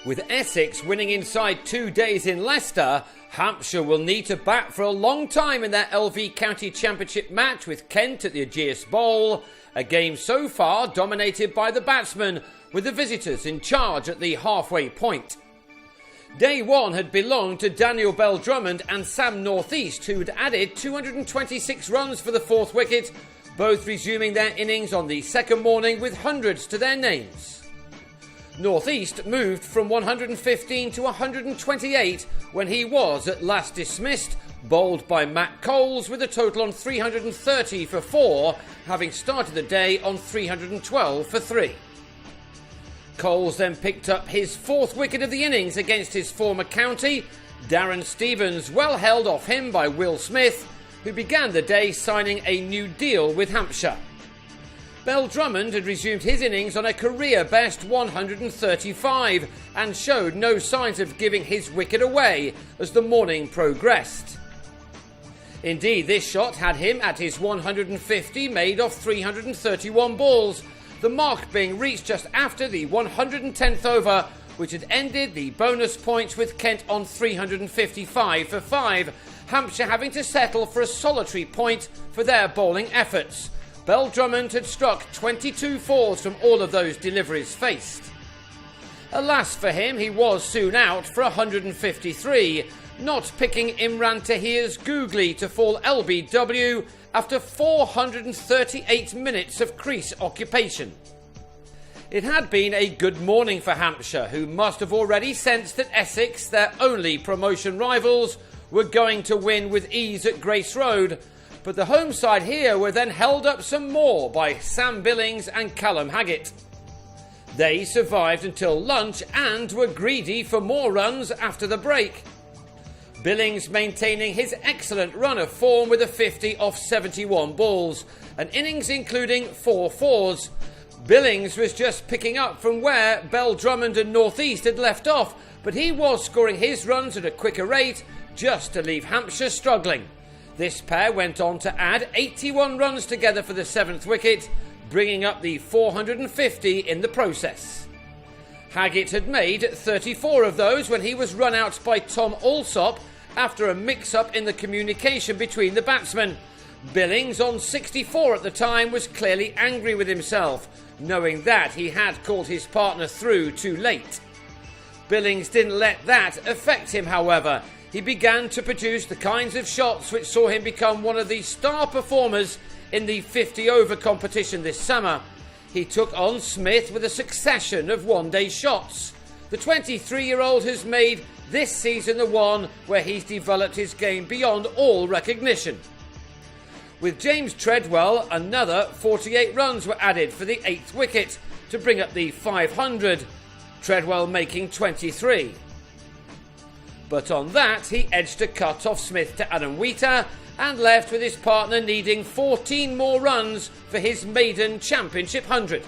With Essex winning inside 2 days in Leicester, Hampshire will need to bat for a long time in their LV County Championship match with Kent at the Ageas Bowl, a game so far dominated by the batsmen, with the visitors in charge at the halfway point. Day one had belonged to Daniel Bell-Drummond and Sam Northeast, who had added 226 runs for the fourth wicket, both resuming their innings on the second morning with hundreds to their names. Northeast moved from 115 to 128 when he was at last dismissed, bowled by Matt Coles with a total on 330 for 4, having started the day on 312 for 3. Coles then picked up his fourth wicket of the innings against his former county. Darren Stevens well held off him by Will Smith, who began the day signing a new deal with Hampshire. Bell-Drummond had resumed his innings on a career-best 135 and showed no signs of giving his wicket away as the morning progressed. Indeed, this shot had him at his 150 made off 331 balls, the mark being reached just after the 110th over, which had ended the bonus points with Kent on 355 for 5, Hampshire having to settle for a solitary point for their bowling efforts. Bell-Drummond had struck 22 fours from all of those deliveries faced. Alas for him, he was soon out for 153, not picking Imran Tahir's googly to fall LBW after 438 minutes of crease occupation. It had been a good morning for Hampshire, who must have already sensed that Essex, their only promotion rivals, were going to win with ease at Grace Road, but the home side here were then held up some more by Sam Billings and Callum Haggett. They survived until lunch and were greedy for more runs after the break. Billings maintaining his excellent run of form with a 50 off 71 balls, an innings including 4 fours. Billings was just picking up from where Bell-Drummond and Northeast had left off, but he was scoring his runs at a quicker rate just to leave Hampshire struggling. This pair went on to add 81 runs together for the 7th wicket, bringing up the 450 in the process. Haggett had made 34 of those when he was run out by Tom Alsop after a mix-up in the communication between the batsmen. Billings, on 64 at the time, was clearly angry with himself, knowing that he had called his partner through too late. Billings didn't let that affect him, however. He began to produce the kinds of shots which saw him become one of the star performers in the 50-over competition this summer. He took on Smith with a succession of one-day shots. The 23-year-old has made this season the one where he's developed his game beyond all recognition. With James Treadwell, another 48 runs were added for the 8th wicket to bring up the 500, Treadwell making 23. But on that, he edged a cut off Smith to Adam Wheater and left with his partner needing 14 more runs for his maiden championship 100.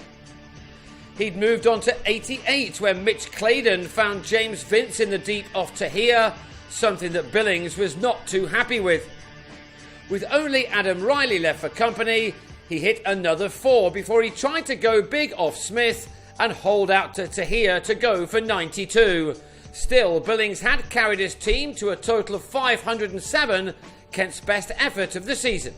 He'd moved on to 88 when Mitch Claydon found James Vince in the deep off Tahir, something that Billings was not too happy with. With only Adam Riley left for company, he hit another 4 before he tried to go big off Smith and hold out to Tahir to go for 92. Still, Billings had carried his team to a total of 507, Kent's best effort of the season.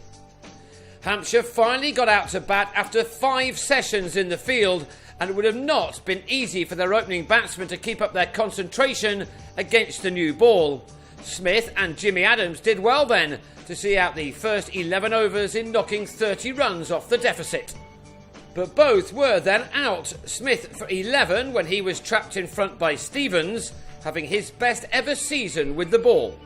Hampshire finally got out to bat after 5 sessions in the field, and it would have not been easy for their opening batsmen to keep up their concentration against the new ball. Smith and Jimmy Adams did well then to see out the first 11 overs in knocking 30 runs off the deficit. But both were then out, Smith for 11 when he was trapped in front by Stevens, having his best ever season with the ball.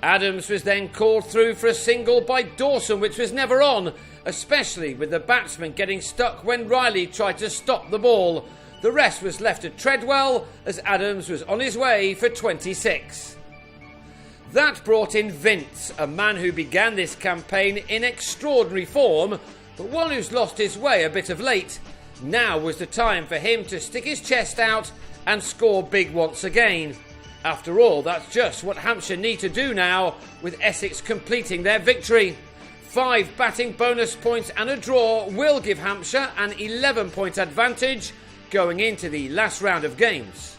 Adams was then called through for a single by Dawson, which was never on, especially with the batsman getting stuck when Riley tried to stop the ball. The rest was left to Treadwell as Adams was on his way for 26. That brought in Vince, a man who began this campaign in extraordinary form, but one who's lost his way a bit of late. Now was the time for him to stick his chest out and score big once again. After all, that's just what Hampshire need to do now, with Essex completing their victory. 5 batting bonus points and a draw will give Hampshire an 11-point advantage going into the last round of games.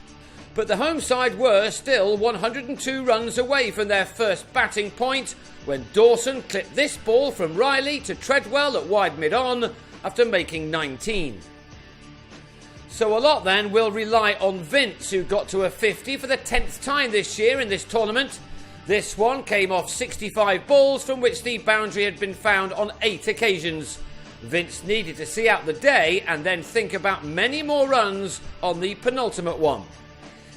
But the home side were still 102 runs away from their first batting point when Dawson clipped this ball from Riley to Treadwell at wide mid-on after making 19. So a lot then will rely on Vince, who got to a 50 for the 10th time this year in this tournament. This one came off 65 balls from which the boundary had been found on 8 occasions. Vince needed to see out the day and then think about many more runs on the penultimate one.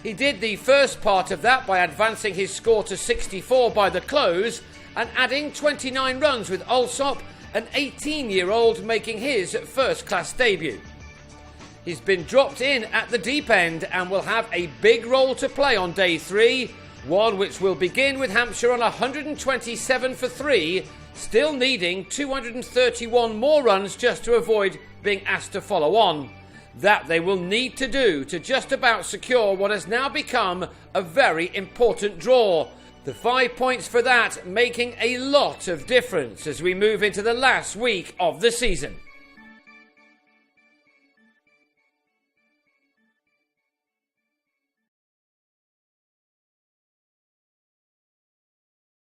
He did the first part of that by advancing his score to 64 by the close and adding 29 runs with Alsop, an 18-year-old making his first-class debut. He's been dropped in at the deep end and will have a big role to play on day 3, one which will begin with Hampshire on 127 for 3, still needing 231 more runs just to avoid being asked to follow on. That they will need to do to just about secure what has now become a very important draw. The 5 points for that making a lot of difference as we move into the last week of the season.